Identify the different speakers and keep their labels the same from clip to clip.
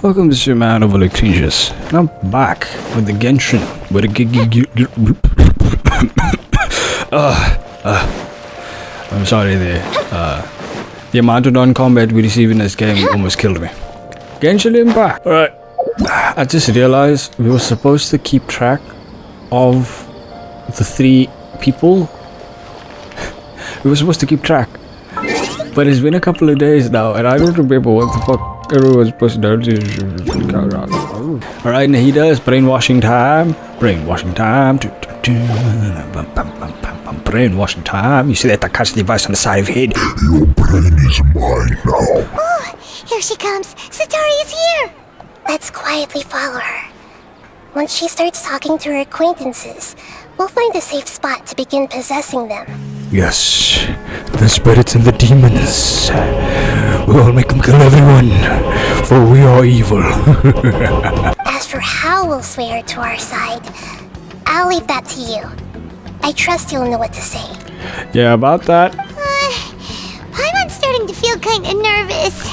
Speaker 1: Welcome to your man of Electricious, and I'm back with the Genshin, with I'm sorry there. The amount of non-combat we receive in this game almost killed me. Genshin Impact! Alright, I just realized we were supposed to keep track of the 3 people. We were supposed to keep track. But it's been a couple of days now, and I don't remember what the fuck everyone's supposed to do. Alright, Nahida, it's brainwashing time. Brainwashing time. Brainwashing time. You see that Takashi device on the side of your head?
Speaker 2: Your brain is mine now.
Speaker 3: Oh, here she comes. Satori is here. Let's quietly follow her. Once she starts talking to her acquaintances, we'll find a safe spot to begin possessing them.
Speaker 1: Yes, the spirits and the demons. We will make them kill everyone, for we are evil.
Speaker 3: As for how we'll sway her to our side, I'll leave that to you. I trust you'll know what to say.
Speaker 1: Yeah, about that.
Speaker 3: Paimon's starting to feel kind of nervous.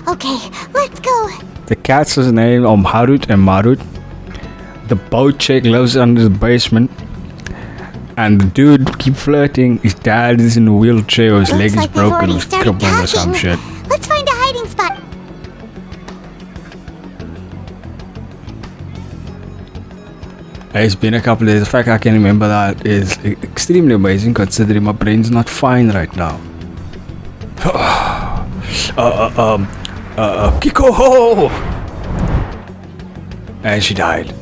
Speaker 3: Okay, let's go.
Speaker 1: The cat's name are Harut and Marut. The boat chick lives under the basement. And the dude keep flirting. His dad is in a wheelchair, or his leg is broken, he's crippled or some shit.
Speaker 3: Let's find a hiding spot.
Speaker 1: It's been a couple of days. The fact I can remember that is extremely amazing, considering my brain's not fine right now. Kiko! And she died.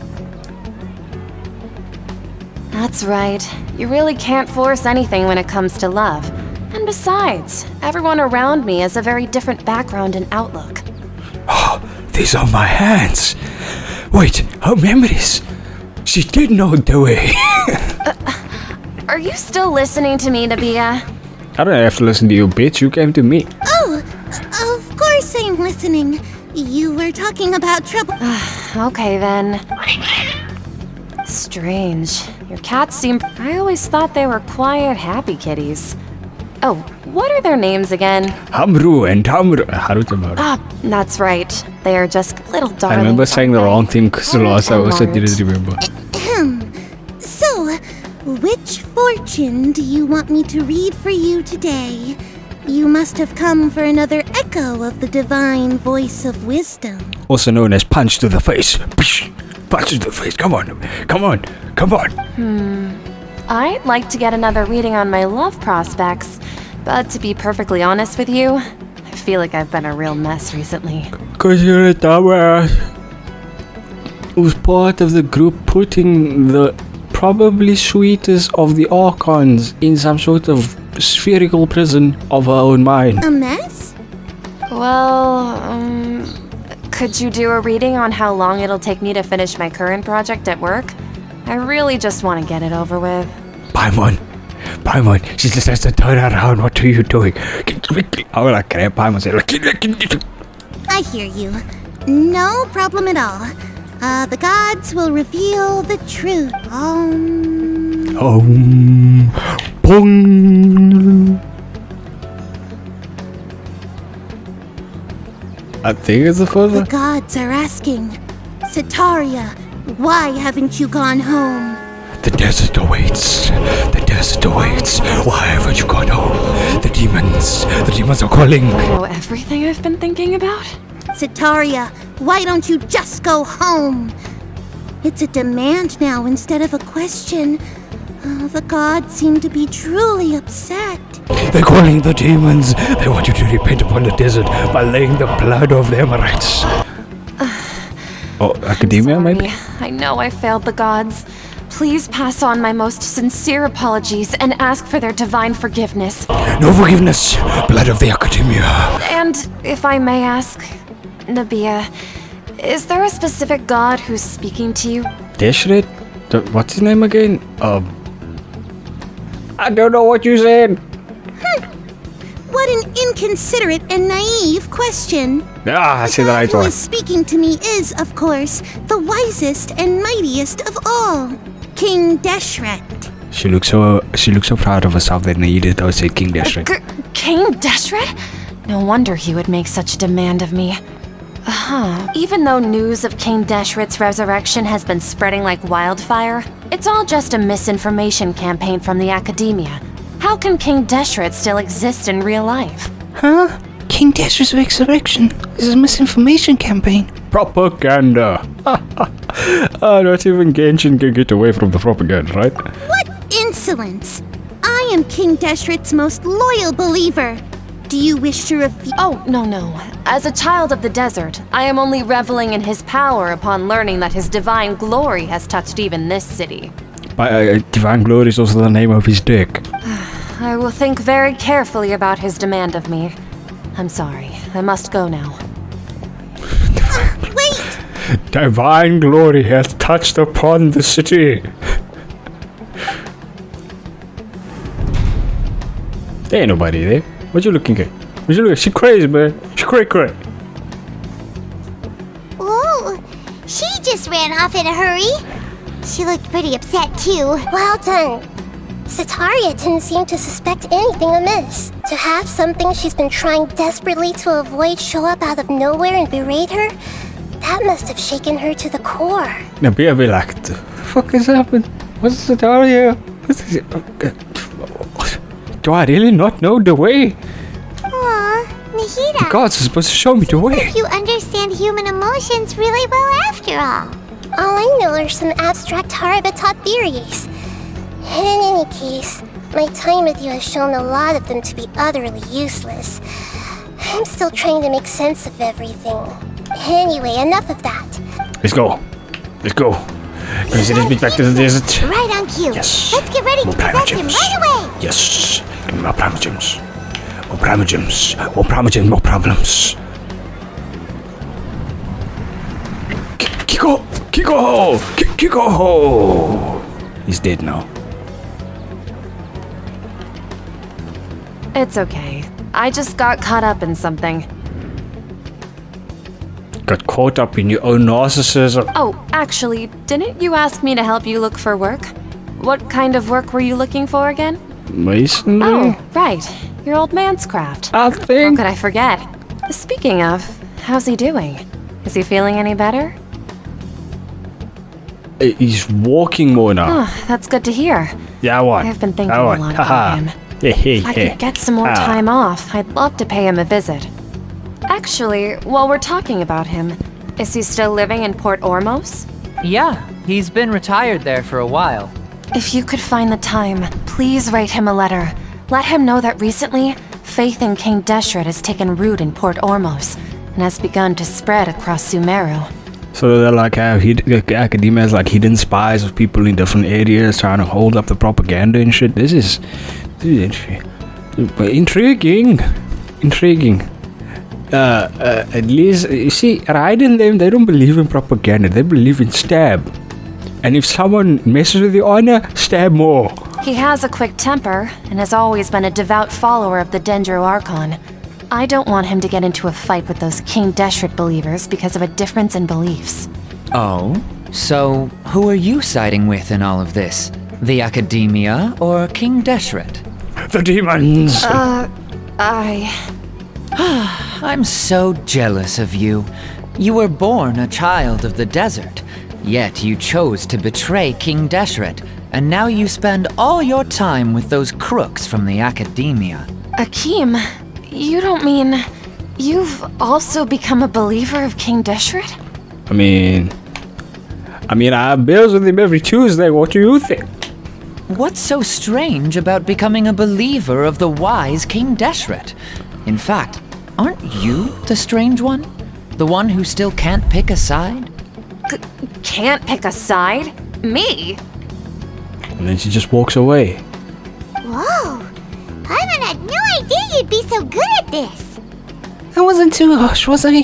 Speaker 4: That's right. You really can't force anything when it comes to love. And besides, everyone around me has a very different background and outlook.
Speaker 1: Oh, these are my hands. Wait, her memories. She did know the way.
Speaker 4: Are you still listening to me, Nabia?
Speaker 1: I don't have to listen to you, bitch. You came to me.
Speaker 3: Oh, of course I'm listening. You were talking about trouble.
Speaker 4: Okay then. Strange. Your cats seem... I always thought they were quiet, happy kitties. Oh, what are their names again?
Speaker 1: Hamru and Hamru.
Speaker 3: Ah,
Speaker 4: That's right. They are just little darlings.
Speaker 1: I remember saying the wrong thing because the last I also didn't remember.
Speaker 3: So, which fortune do you want me to read for you today? You must have come for another echo of the divine voice of wisdom.
Speaker 1: Also known as punch to the face. Punch to the face. Come on. Come on. Come on.
Speaker 4: I'd like to get another reading on my love prospects, but to be perfectly honest with you, I feel like I've been a real mess recently.
Speaker 1: Cause you're a dumbass. Was part of the group putting the probably sweetest of the archons in some sort of spherical prison of her own mind.
Speaker 3: A mess?
Speaker 4: Well, could you do a reading on how long it'll take me to finish my current project at work? I really just want to get it over with.
Speaker 1: Paimon, she just has to turn around. What are you doing? I will like Paimon say,
Speaker 3: I hear you. No problem at all. The gods will reveal the truth.
Speaker 1: Boom. I think it's the first
Speaker 3: The
Speaker 1: one.
Speaker 3: gods are asking, Sataria, why haven't you gone home?
Speaker 1: The desert awaits. The desert awaits. Why haven't you gone home? The demons are calling.
Speaker 4: You know everything I've been thinking about?
Speaker 3: Sataria, why don't you just go home? It's a demand now instead of a question. The gods seem to be truly upset.
Speaker 1: They're calling the demons. They want you to repent upon the desert by laying the blood of the Emirates. Academia,
Speaker 4: Sorry.
Speaker 1: maybe?
Speaker 4: I know I failed the gods. Please pass on my most sincere apologies and ask for their divine forgiveness.
Speaker 1: No forgiveness. Blood of the Academia.
Speaker 4: And if I may ask, Nabia, is there a specific god who's speaking to you?
Speaker 1: Deshret? What's his name again? I don't know what you said.
Speaker 3: What an inconsiderate and naive question.
Speaker 1: I see the right
Speaker 3: Who
Speaker 1: one.
Speaker 3: is speaking to me is, of course, the wisest and mightiest of all, King Deshret.
Speaker 1: She looks so proud of herself that Naida though said King Deshret.
Speaker 4: King Deshret? No wonder he would make such a demand of me. Even though news of King Deshret's resurrection has been spreading like wildfire, it's all just a misinformation campaign from the academia. How can King Deshret still exist in real life?
Speaker 5: Huh? King Deshret's resurrection is a misinformation campaign.
Speaker 1: Propaganda. Not even Genshin can get away from the propaganda, right?
Speaker 3: What insolence! I am King Deshret's most loyal believer. Do you wish to refute?
Speaker 4: Oh, no. As a child of the desert, I am only reveling in his power upon learning that his divine glory has touched even this city.
Speaker 1: Divine Glory is also the name of his dick.
Speaker 4: I will think very carefully about his demand of me. I'm sorry. I must go now.
Speaker 3: Wait!
Speaker 1: Divine Glory has touched upon the city. There ain't nobody there. What you looking at? She crazy, man. She cray.
Speaker 6: Whoa, she just ran off in a hurry. She looked pretty upset too. Well done. Sataria didn't seem to suspect anything amiss. To have something she's been trying desperately to avoid show up out of nowhere and berate her, that must have shaken her to the core.
Speaker 1: Now be like, what the fuck has happened? What's the Sataria? Do I really not know the way?
Speaker 6: Aw, Nahida.
Speaker 1: God's supposed to show me the way.
Speaker 6: You understand human emotions really well after all. All I know are some abstract Haraba-taught theories. In any case, my time with you has shown a lot of them to be utterly useless. I'm still trying to make sense of everything. Anyway, enough of that.
Speaker 1: Let's go. Gonna send this bitch back to the desert.
Speaker 6: Right on cue.
Speaker 1: Yes.
Speaker 6: Let's get ready to possess him right away.
Speaker 1: Yes. Give me more primogems. More problems. Kiko! He's dead now.
Speaker 4: It's okay. I just got caught up in something.
Speaker 1: Got caught up in your own narcissism.
Speaker 4: Oh, actually, didn't you ask me to help you look for work? What kind of work were you looking for again?
Speaker 1: Masonry?
Speaker 4: Oh, right. Your old man's craft.
Speaker 1: I
Speaker 4: How
Speaker 1: think.
Speaker 4: could I forget? Speaking of, how's he doing? Is he feeling any better?
Speaker 1: He's walking more now.
Speaker 4: Oh, that's good to hear.
Speaker 1: Yeah, I want.
Speaker 4: I've been thinking a lot about him. If I could get some more time off, I'd love to pay him a visit. Actually, while we're talking about him, is he still living in Port Ormos?
Speaker 7: Yeah, he's been retired there for a while.
Speaker 4: If you could find the time, please write him a letter. Let him know that recently, faith in King Deshret has taken root in Port Ormos and has begun to spread across Sumeru.
Speaker 1: So they're like academia is like hidden spies of people in different areas trying to hold up the propaganda and shit. This is intriguing. At least, you see, Raiden and them, they don't believe in propaganda. They believe in stab. And if someone messes with your honor, stab more.
Speaker 4: He has a quick temper and has always been a devout follower of the Dendro Archon. I don't want him to get into a fight with those King Deshret believers because of a difference in beliefs.
Speaker 7: Oh, so who are you siding with in all of this? The Academia or King Deshret?
Speaker 1: The demons!
Speaker 7: I'm so jealous of you. You were born a child of the desert, yet you chose to betray King Deshret, and now you spend all your time with those crooks from the Academia.
Speaker 4: Akeem, you don't mean you've also become a believer of King Deshret?
Speaker 1: I mean, I have bills with him every Tuesday. What do you think?
Speaker 7: What's so strange about becoming a believer of the wise King Deshret? In fact, aren't you the strange one? The one who still can't pick a side?
Speaker 4: Can't pick a side? Me?
Speaker 1: And then she just walks away.
Speaker 6: Whoa, Paimon had no idea you'd be so good at this.
Speaker 5: I wasn't too harsh, was I?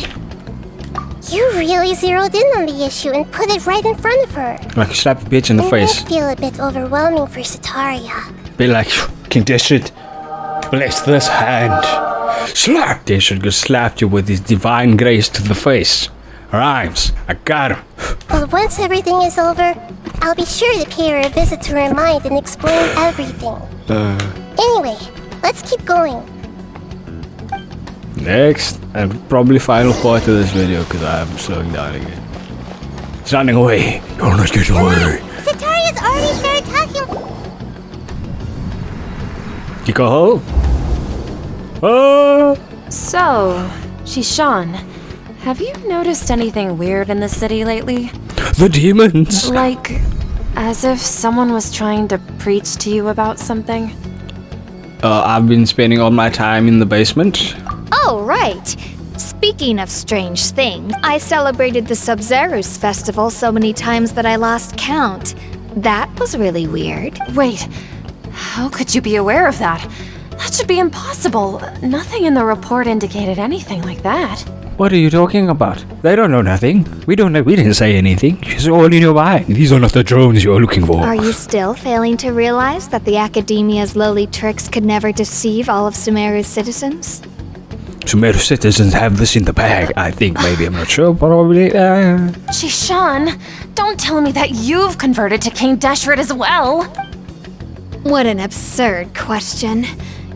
Speaker 6: You really zeroed in on the issue and put it right in front of her.
Speaker 1: Like slap a bitch in the
Speaker 6: It
Speaker 1: face.
Speaker 6: might feel a bit overwhelming for Sataria.
Speaker 1: Be like, King Deshret, bless this hand. Slap! Deshret just slapped you with his divine grace to the face. Rhymes. I got him.
Speaker 6: Well, once everything is over, I'll be sure to pay her a visit to her mind and explain everything. Anyway, let's keep going.
Speaker 1: Next, and probably final part of this video because I'm slowing down again. It's running away. You're not getting away.
Speaker 6: Sataria's already started talking.
Speaker 1: Kiko. Oh.
Speaker 4: So, Shishan, have you noticed anything weird in the city lately?
Speaker 1: The demons.
Speaker 4: Like, as if someone was trying to preach to you about something?
Speaker 1: I've been spending all my time in the basement.
Speaker 8: Oh, right. Speaking of strange things, I celebrated the Sub-Zerus festival so many times that I lost count. That was really weird.
Speaker 4: Wait, how could you be aware of that? That should be impossible. Nothing in the report indicated anything like that.
Speaker 1: What are you talking about? They don't know nothing. We didn't say anything. It's all in your mind. These are not the drones you're looking for.
Speaker 8: Are you still failing to realize that the Academia's lowly tricks could never deceive all of Sumeru's citizens?
Speaker 1: Sumeru citizens have this in the bag, I think. Maybe, I'm not sure. Probably.
Speaker 4: Shishan, don't tell me that you've converted to King Deshret as well.
Speaker 8: What an absurd question.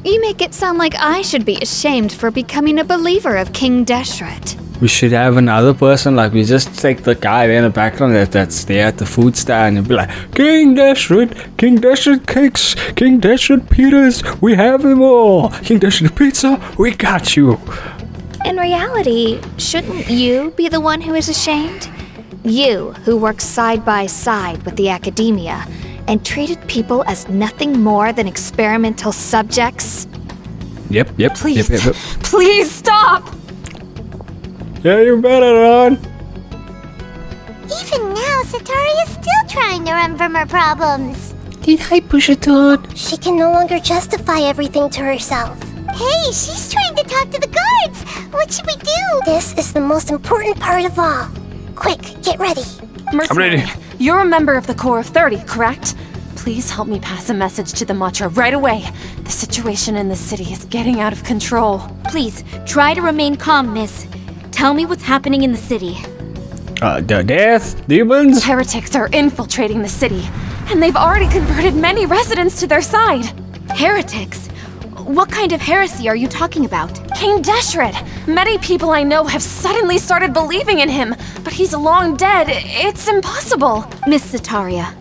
Speaker 8: You make it sound like I should be ashamed for becoming a believer of King Deshret.
Speaker 1: We should have another person, like we just take the guy there in the background that's there at the food stand and be like, King Deshret cakes, King Deshret pizzas, we have them all. King Deshret pizza, we got you.
Speaker 8: In reality, shouldn't you be the one who is ashamed? You, who works side by side with the Academia and treated people as nothing more than experimental subjects?
Speaker 1: Yep.
Speaker 4: Please, please stop!
Speaker 1: Yeah, you better run.
Speaker 6: Even now, Sataria's still trying to run from her problems.
Speaker 5: Did I push a toad?
Speaker 6: She can no longer justify everything to herself. Hey, she's trying to talk to the guards. What should we do? This is the most important part of all. Quick, get ready.
Speaker 4: Mercenary,
Speaker 1: I'm ready.
Speaker 4: You're a member of the Corps of 30, correct? Please help me pass a message to the Matcha right away. The situation in the city is getting out of control.
Speaker 9: Please, try to remain calm, miss. Tell me what's happening in the city.
Speaker 1: The death, demons.
Speaker 4: Heretics are infiltrating the city, and they've already converted many residents to their side.
Speaker 9: Heretics? What kind of heresy are you talking about?
Speaker 4: King Deshret! Many people I know have suddenly started believing in him, but he's long dead. It's impossible.
Speaker 9: Miss Sataria,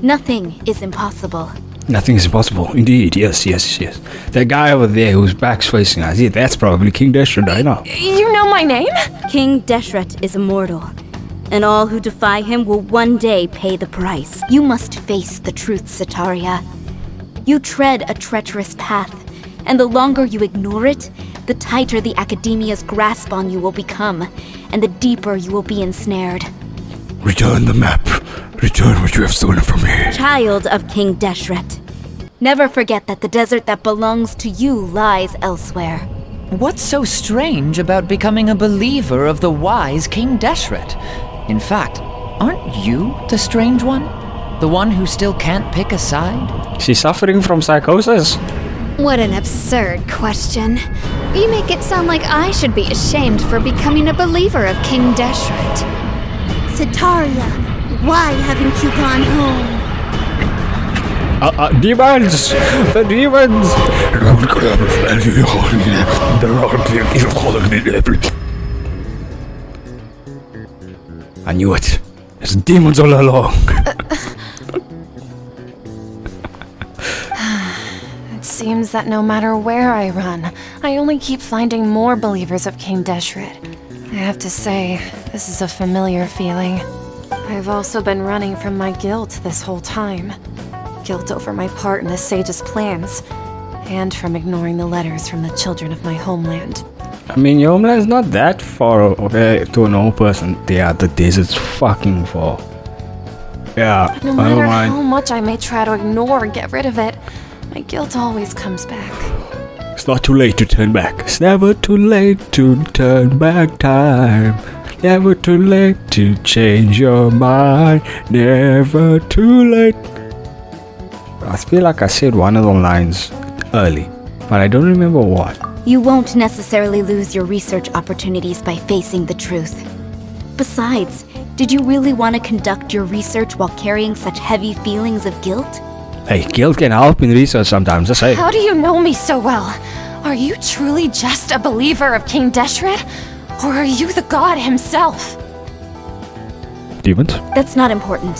Speaker 9: nothing is impossible.
Speaker 1: Nothing is impossible. Indeed, yes. That guy over there whose back's facing us, yeah, that's probably King Deshret, I know.
Speaker 4: You know my name?
Speaker 9: King Deshret is immortal, and all who defy him will one day pay the price. You must face the truth, Sataria. You tread a treacherous path, and the longer you ignore it, the tighter the Academia's grasp on you will become, and the deeper you will be ensnared.
Speaker 2: Return the map. Return what you have stolen from me.
Speaker 9: Child of King Deshret, never forget that the desert that belongs to you lies elsewhere.
Speaker 7: What's so strange about becoming a believer of the wise King Deshret? In fact, aren't you the strange one? The one who still can't pick a side?
Speaker 1: She's suffering from psychosis.
Speaker 8: What an absurd question. You make it sound like I should be ashamed for becoming a believer of King Deshret.
Speaker 3: Sataria, why haven't you gone home?
Speaker 1: Demons! The demons! I knew it. There's demons all along.
Speaker 4: It seems that no matter where I run, I only keep finding more believers of King Deshret. I have to say, this is a familiar feeling. I've also been running from my guilt this whole time. Guilt over my part in the Sage's plans, and from ignoring the letters from the children of my homeland.
Speaker 1: I mean, your homeland's not that far away to an old person. Yeah, the desert's fucking far. Yeah,
Speaker 4: No matter how much I may try to ignore or get rid of it, my guilt always comes back.
Speaker 1: It's not too late to turn back. It's never too late to turn back time. Never too late to change your mind. Never too late. I feel like I said one of the lines early, but I don't remember what.
Speaker 9: You won't necessarily lose your research opportunities by facing the truth. Besides, did you really want to conduct your research while carrying such heavy feelings of guilt?
Speaker 1: Hey, guilt can help in research sometimes, just say.
Speaker 4: How do you know me so well? Are you truly just a believer of King Deshret? Or are you the god himself?
Speaker 1: Demons?
Speaker 9: That's not important.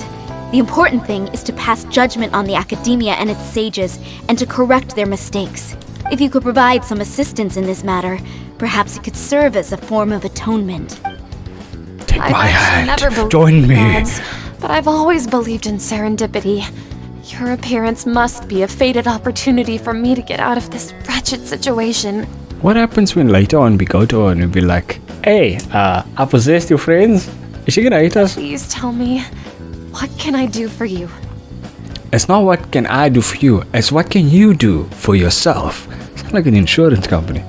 Speaker 9: The important thing is to pass judgment on the academia and its sages, and to correct their mistakes. If you could provide some assistance in this matter, perhaps it could serve as a form of atonement.
Speaker 1: Take
Speaker 4: I've
Speaker 1: my
Speaker 4: actually never
Speaker 1: hand.
Speaker 4: believed
Speaker 1: Join
Speaker 4: in
Speaker 1: me.
Speaker 4: gods, but I've always believed in serendipity. Your appearance must be a fated opportunity for me to get out of this wretched situation.
Speaker 1: What happens when later on we go to her and we'll be like, hey, I possessed your friends? Is she gonna hate us?
Speaker 4: Please tell me, what can I do for you?
Speaker 1: It's not what can I do for you, it's what can you do for yourself. Sounds like an insurance company.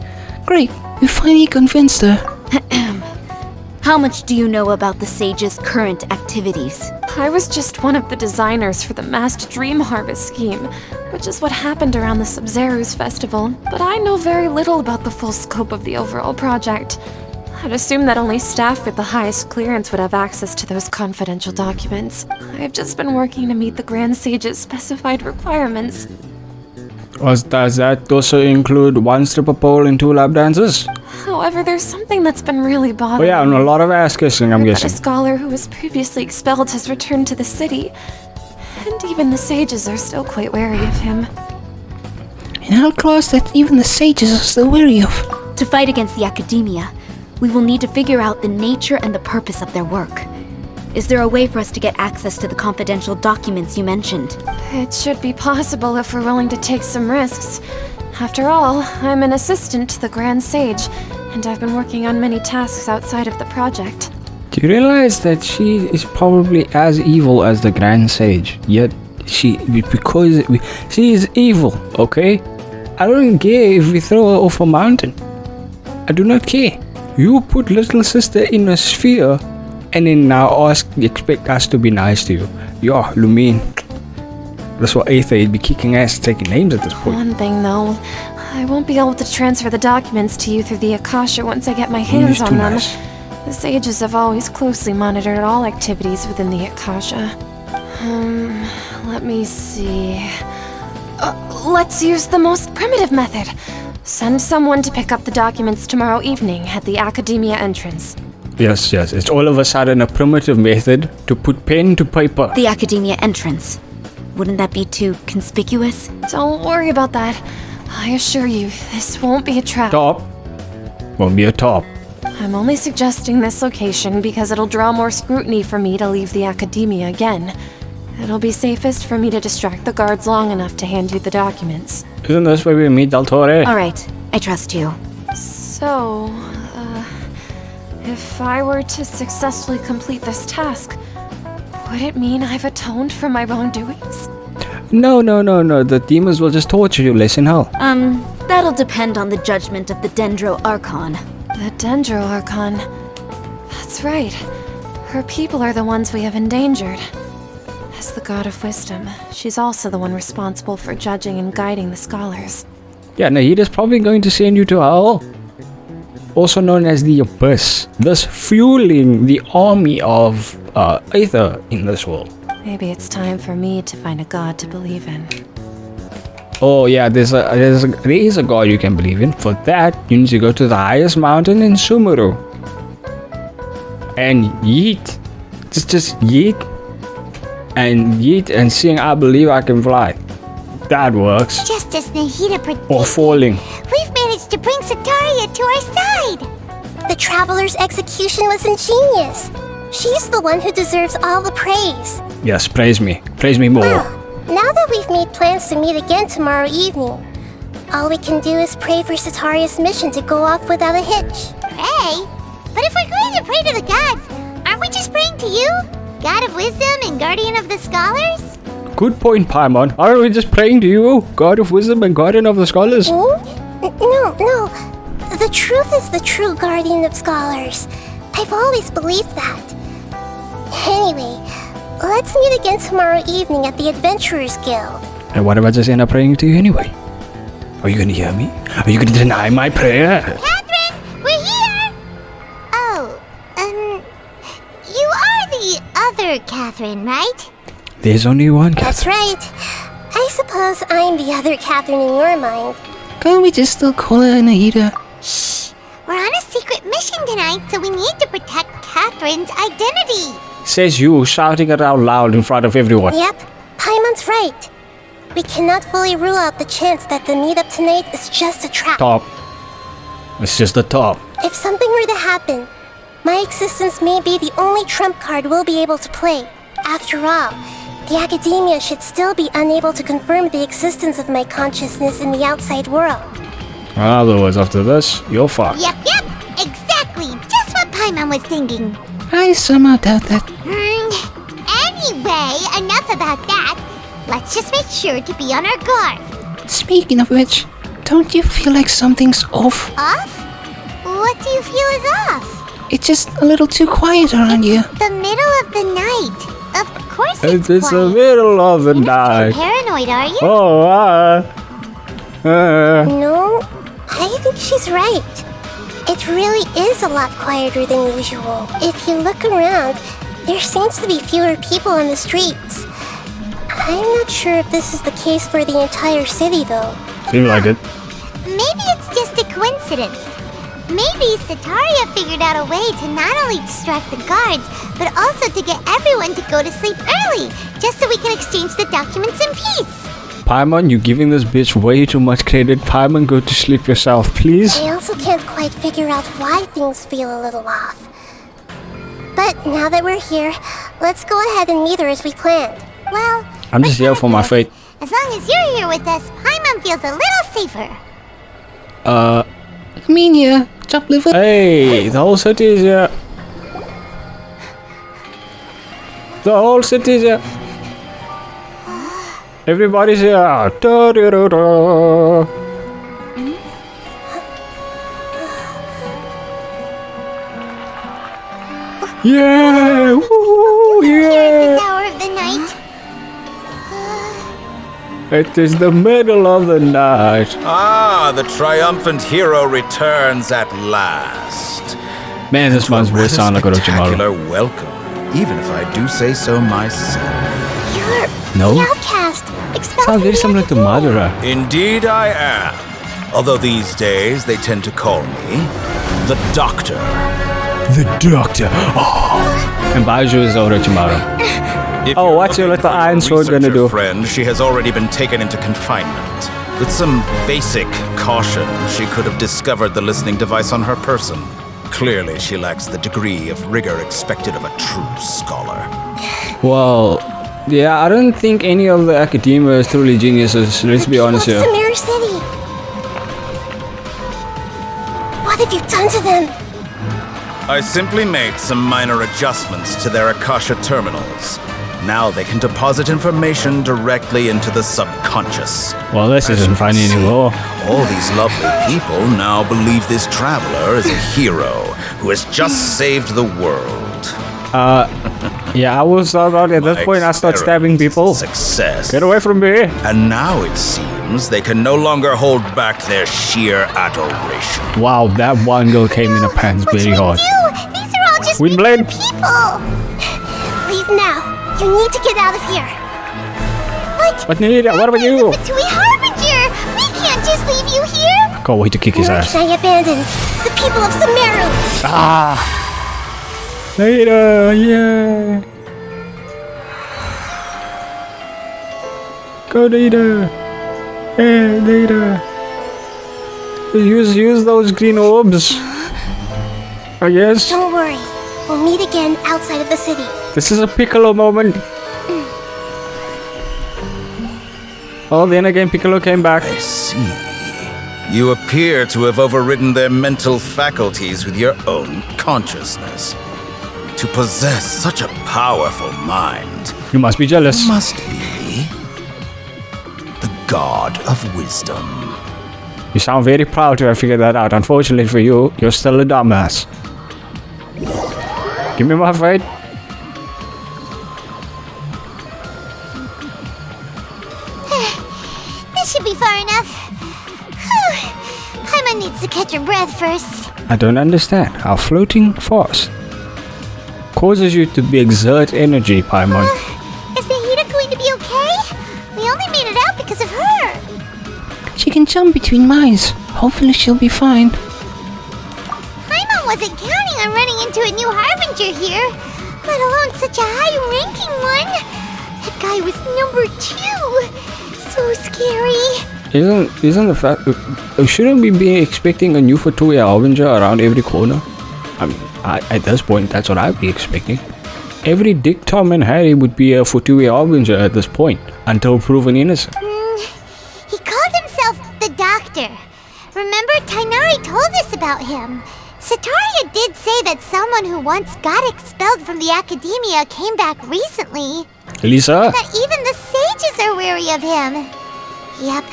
Speaker 5: Great, we finally convinced her.
Speaker 9: How much do you know about the sage's current activities?
Speaker 4: I was just one of the designers for the masked dream harvest scheme, which is what happened around the Sub-Zeru's festival, but I know very little about the full scope of the overall project. I'd assume that only staff with the highest clearance would have access to those confidential documents. I've just been working to meet the Grand Sage's specified requirements.
Speaker 1: Does that also include 1 stripper pole and 2 lap dances?
Speaker 4: However, there's something that's been really
Speaker 1: Oh
Speaker 4: bothering
Speaker 1: yeah, and a
Speaker 4: me.
Speaker 1: lot of ass kissing, I'm
Speaker 4: A
Speaker 1: guessing.
Speaker 4: scholar who was previously expelled has returned to the city, and even the sages are still quite wary of him.
Speaker 5: An outclass that even the sages are still wary of.
Speaker 9: To fight against the academia, we will need to figure out the nature and the purpose of their work. Is there a way for us to get access to the confidential documents you mentioned?
Speaker 4: It should be possible if we're willing to take some risks. After all, I'm an assistant to the Grand Sage, and I've been working on many tasks outside of the project.
Speaker 1: Do you realize that she is probably as evil as the Grand Sage? Yet she is evil, okay? I don't care if we throw her off a mountain. I do not care. You put little sister in a sphere and then now expect us to be nice to you. Yeah, Lumine. That's what Aether would be kicking ass taking names at this point.
Speaker 4: One thing though, I won't be able to transfer the documents to you through the Akasha once I get my hands on them.
Speaker 1: Nice.
Speaker 4: The sages have always closely monitored all activities within the Akasha. Let me see. Let's use the most primitive method. Send someone to pick up the documents tomorrow evening at the Academia entrance.
Speaker 1: Yes, it's all of a sudden a primitive method to put pen to paper.
Speaker 9: The academia entrance. Wouldn't that be too conspicuous?
Speaker 4: Don't worry about that. I assure you, this won't be a trap.
Speaker 1: Top. Won't be a top.
Speaker 4: I'm only suggesting this location because it'll draw more scrutiny for me to leave the Academia again. It'll be safest for me to distract the guards long enough to hand you the documents.
Speaker 1: Isn't this where we meet Del Torre?
Speaker 9: Alright, I trust you.
Speaker 4: So, if I were to successfully complete this task, would it mean I've atoned for my wrongdoings?
Speaker 1: No. The demons will just torture you less in hell.
Speaker 9: That'll depend on the judgment of the Dendro Archon.
Speaker 4: The Dendro Archon. That's right. Her people are the ones we have endangered. As the God of Wisdom, she's also the one responsible for judging and guiding the scholars.
Speaker 1: Yeah, Nahid is probably going to send you to hell. Also known as the Abyss. Thus fueling the army of Aether in this world.
Speaker 4: Maybe it's time for me to find a god to believe in.
Speaker 1: Oh yeah, there is a god you can believe in. For that, you need to go to the highest mountain in Sumeru. And yeet. Just yeet. And yeet and sing I Believe I Can Fly. That works.
Speaker 6: Just as Nahida predicted,
Speaker 1: Or falling.
Speaker 6: we've managed to bring Sataria to our side. The Traveler's execution was ingenious. She's the one who deserves all the praise.
Speaker 1: Yes, praise me. Praise me more.
Speaker 6: Well, now that we've made plans to meet again tomorrow evening, all we can do is pray for Sataria's mission to go off without a hitch. Pray? But if we're going to pray to the gods, aren't we just praying to you? God of Wisdom and Guardian of the Scholars?
Speaker 1: Good point, Paimon. Aren't we just praying to you, God of Wisdom and Guardian of the Scholars?
Speaker 6: No. The truth is the true Guardian of Scholars. I've always believed that. Anyway, let's meet again tomorrow evening at the Adventurers Guild.
Speaker 1: And what if I just end up praying to you anyway? Are you gonna hear me? Are you gonna deny my prayer?
Speaker 6: Catherine, we're here! Oh, you are the other Catherine, right?
Speaker 1: There's only one
Speaker 6: That's
Speaker 1: Catherine.
Speaker 6: right. I suppose I'm the other Catherine in your mind.
Speaker 5: Can't we just still call her Anahita?
Speaker 6: Shh! We're on a secret mission tonight, so we need to protect Catherine's identity.
Speaker 1: Says you, shouting it out loud in front of everyone.
Speaker 6: Yep, Paimon's right. We cannot fully rule out the chance that the meetup tonight is just a trap.
Speaker 1: Top. It's just the top.
Speaker 6: If something were to happen, my existence may be the only trump card we'll be able to play. After all, the academia should still be unable to confirm the existence of my consciousness in the outside world.
Speaker 1: In other words, after this, you're fucked.
Speaker 6: Yep, exactly. Just what Paimon was thinking.
Speaker 5: I somehow doubt that.
Speaker 6: Anyway, enough about that. Let's just make sure to be on our guard.
Speaker 5: Speaking of which, don't you feel like something's off?
Speaker 6: Off? What do you feel is off?
Speaker 5: It's just a little too quiet around you.
Speaker 6: The middle of the night. Of course it's
Speaker 1: It's the
Speaker 6: quiet.
Speaker 1: middle of the
Speaker 6: You're not
Speaker 1: night.
Speaker 6: paranoid, are you?
Speaker 1: Oh,
Speaker 6: No, I think she's right. It really is a lot quieter than usual. If you look around, there seems to be fewer people on the streets. I'm not sure if this is the case for the entire city, though.
Speaker 1: Seems like it.
Speaker 6: Maybe it's just a coincidence. Maybe Sataria figured out a way to not only distract the guards, but also to get everyone to go to sleep early, just so we can exchange the documents in peace.
Speaker 1: Paimon, you giving this bitch way too much credit. Paimon, go to sleep yourself, please.
Speaker 6: I also can't quite figure out why things feel a little off. But now that we're here, let's go ahead and meet her as we planned. Well,
Speaker 1: I'm just here for my fate.
Speaker 6: as long as you're here with us, Paimon feels a little safer.
Speaker 5: I mean, yeah, top liver.
Speaker 1: Hey, the whole city is here. The whole city is here. Everybody's here. Da-da-da-da. Yeah! Woo!
Speaker 6: Here at
Speaker 1: Yeah!
Speaker 6: this hour of the night.
Speaker 1: It is the middle of the night.
Speaker 10: Ah, the triumphant hero returns at last.
Speaker 1: Man, this man's voice sounds like Orochimaru.
Speaker 10: Spectacular welcome, even if I do say so myself.
Speaker 6: You're
Speaker 1: No?
Speaker 6: the outcast. Expelled
Speaker 1: Sounds
Speaker 6: from
Speaker 1: very
Speaker 6: the
Speaker 1: similar to
Speaker 6: academia.
Speaker 1: Madara.
Speaker 10: Indeed I am. Although these days they tend to call me the Doctor.
Speaker 2: The doctor.
Speaker 1: And Baiju is Orochimaru.
Speaker 10: If
Speaker 1: Oh,
Speaker 10: you're
Speaker 1: what's your
Speaker 10: looking
Speaker 1: little
Speaker 10: for
Speaker 1: iron sword gonna
Speaker 10: researcher
Speaker 1: do?
Speaker 10: Friend, she has already been taken into confinement. With some basic caution, she could have discovered the listening device on her person. Clearly, she lacks the degree of rigor expected of a true scholar.
Speaker 1: Well, yeah, I don't think any of the academia is truly geniuses. Let's be honest here.
Speaker 6: Samira City. What have you done to them?
Speaker 10: I simply made some minor adjustments to their Akasha terminals. Now they can deposit information directly into the subconscious.
Speaker 1: Well, this
Speaker 10: As
Speaker 1: isn't
Speaker 10: you can
Speaker 1: funny
Speaker 10: see,
Speaker 1: anymore.
Speaker 10: All these lovely people now believe this traveler is a hero who has just saved the world.
Speaker 1: Yeah, I was about at that
Speaker 10: My
Speaker 1: point I start stabbing
Speaker 10: experiment is a
Speaker 1: people.
Speaker 10: Success.
Speaker 1: Get away from me.
Speaker 10: And now it seems they can no longer hold back their sheer adoration.
Speaker 1: Wow, that one girl came in her pants very hard.
Speaker 6: You! These are all just
Speaker 1: Windblade?
Speaker 6: people! Leave now. You need to get out of here. What?
Speaker 1: What about you?
Speaker 6: Matui Harbinger! We can't just leave you here!
Speaker 1: Can't wait to kick his
Speaker 6: Nor
Speaker 1: ass.
Speaker 6: can I abandon the people of Sumeru!
Speaker 1: Later, yeah. Go later. Hey, later. Use those green orbs. I guess.
Speaker 6: Don't worry. We'll meet again outside of the city.
Speaker 1: This is a Piccolo moment. Oh, then again, Piccolo came back.
Speaker 10: I see. You appear to have overridden their mental faculties with your own consciousness. To possess such a powerful mind
Speaker 1: You must be jealous.
Speaker 10: must be the god of wisdom.
Speaker 1: You sound very proud to have figured that out. Unfortunately for you, you're still a dumbass. Give me my fight.
Speaker 6: This should be far enough. Whew. Paimon needs to catch her breath first.
Speaker 1: I don't understand how floating fast causes you to exert energy, Paimon.
Speaker 6: Is the heater going to be okay? We only made it out because of her.
Speaker 5: She can jump between mines. Hopefully she'll be fine.
Speaker 6: Paimon wasn't counting on running into a new Harbinger here, let alone such a high-ranking one. That guy was number 2. So scary.
Speaker 1: Isn't the fact... shouldn't we be expecting a new Fatui Harbinger around every corner? I mean, at this point, that's what I'd be expecting. Every Dick, Tom, and Harry would be a Fatui Harbinger at this point, until proven innocent.
Speaker 6: He called himself the Doctor. Remember, Tainari told us about him. Sataria did say that someone who once got expelled from the Academia came back recently.
Speaker 1: Lisa?
Speaker 6: That even the sages are wary of him. Yep.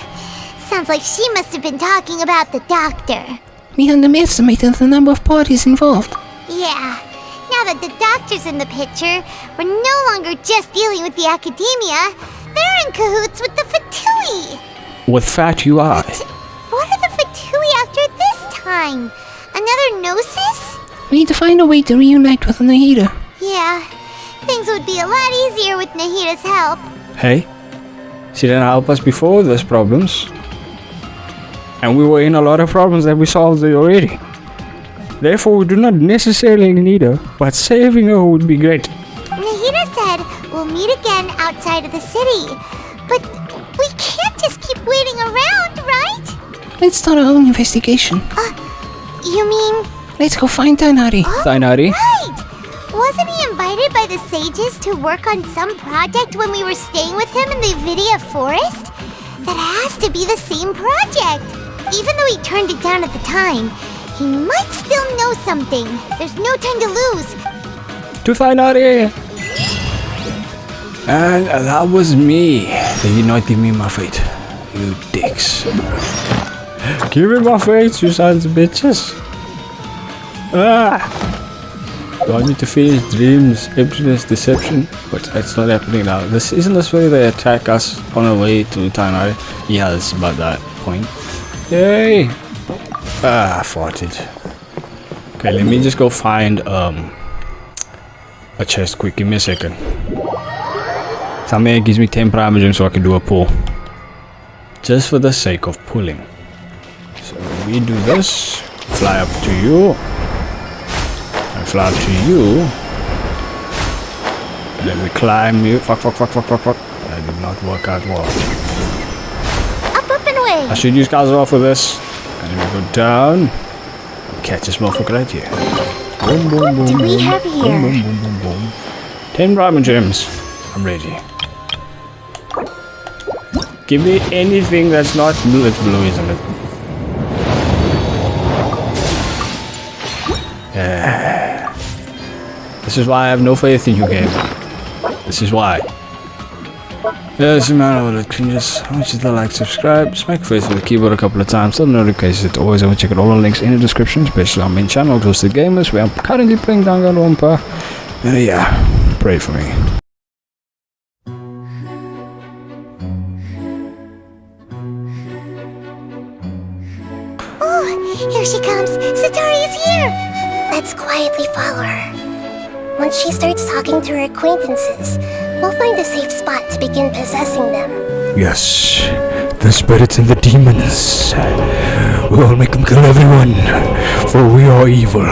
Speaker 6: Sounds like she must have been talking about the Doctor.
Speaker 5: We underestimated the number of parties involved.
Speaker 6: Yeah. Now that the Doctor's in the picture, we're no longer just dealing with the Academia. They're in cahoots with the Fatui.
Speaker 1: With Fat UI.
Speaker 6: What are the Fatui after this time? Another Gnosis?
Speaker 5: We need to find a way to reunite with Nahida.
Speaker 6: Yeah. Things would be a lot easier with Nahida's help.
Speaker 1: Hey, she didn't help us before those problems. And we were in a lot of problems that we solved already. Therefore, we do not necessarily need her, but saving her would be great.
Speaker 6: Nahida said we'll meet again outside of the city. But we can't just keep waiting around, right?
Speaker 5: Let's start our own investigation.
Speaker 6: You mean...
Speaker 5: Let's go find Tainari.
Speaker 1: Tainari?
Speaker 6: Right! Wasn't he invited by the sages to work on some project when we were staying with him in the Vidia forest? That has to be the same project. Even though he turned it down at the time, he might still know something. There's no time to lose.
Speaker 1: To Tainari! And that was me. They did not give me my fate. You dicks. Give me my fate, you sons of bitches. Do I need to finish dreams, emptiness, deception? But it's not happening now. Isn't this where they attack us on our way to Tainari? Yeah, it's about that point. Yay! I farted. Okay, let me just go find a chest quick. Give me a second. Something gives me 10 prime gems so I can do a pull. Just for the sake of pulling. So we do this. Fly up to you. And fly up to you. And then we climb you. Fuck. That did not work out well.
Speaker 6: Up and away.
Speaker 1: I should use Kazuha for this. And then we go down. And catch this motherfucker right here. Boom, boom, boom.
Speaker 6: What do we have here?
Speaker 1: Boom. 10 diamond gems. I'm ready. Give me anything that's not blue. It's blue, isn't it? Yeah. This is why I have no faith in you, game. This is why. Yes, man, can you just, I want you to like, subscribe, smack your face with the keyboard a couple of times, tell the notifications to always check out all the links in the description, especially our main channel, Toasted Gamers, where I'm currently playing Danganronpa. And yeah, pray for me.
Speaker 6: Oh, here she comes. Satari is here. Let's quietly follow her. Once she starts talking to her acquaintances, we'll find a safe spot to begin possessing them.
Speaker 2: Yes, the spirits and the demons. We'll make them kill everyone, for we are evil.